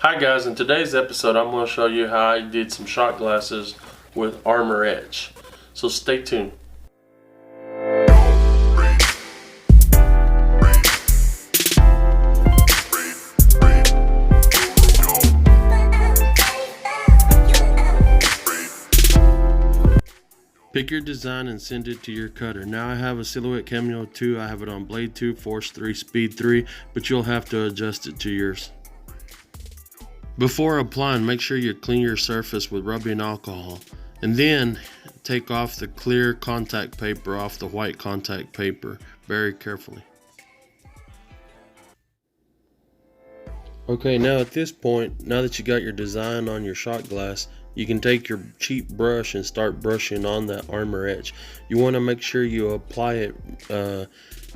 Hi guys, in today's episode I'm going to show you how I did some shot glasses with armour etch. So stay tuned. Pick your design and send it to your cutter. Now I have a Silhouette Cameo 2, I have it on blade 2, force 3, speed 3, but you'll have to adjust it to yours. Before applying, make sure you clean your surface with rubbing alcohol, and then take off the clear contact paper off the white contact paper very carefully. Okay, now at this point, now that you got your design on your shot glass, you can take your cheap brush and start brushing on that armour etch. You want to make sure you apply it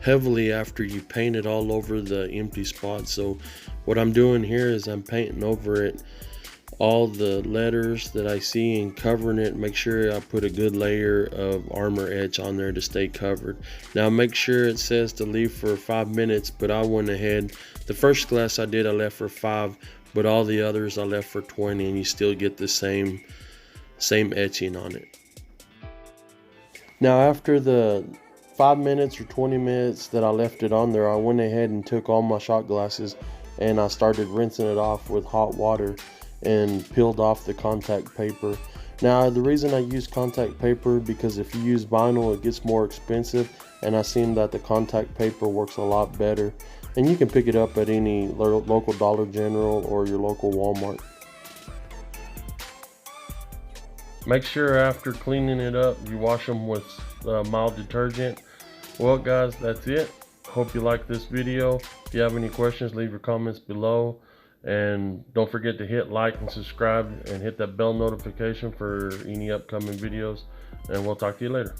heavily after you paint it all over the empty spots. So what I'm doing here is I'm painting over it all the letters that I see and covering it. Make sure I put a good layer of armour etch on there to stay covered. Now make sure it says to leave for 5 minutes, but I went ahead, the first glass I did I left for 5, but all the others I left for 20, and you still get the same etching on it. Now after the 5 minutes or 20 minutes that I left it on there, I went ahead and took all my shot glasses and I started rinsing it off with hot water and peeled off the contact paper. Now the reason I use contact paper, because if you use vinyl it gets more expensive, and I seen that the contact paper works a lot better, and you can pick it up at any local Dollar General or your local Walmart. Make sure after cleaning it up you wash them with mild detergent. Well guys, that's it. Hope you like this video. If you have any questions, leave your comments below. And don't forget to hit like and subscribe and hit that bell notification for any upcoming videos. And we'll talk to you later.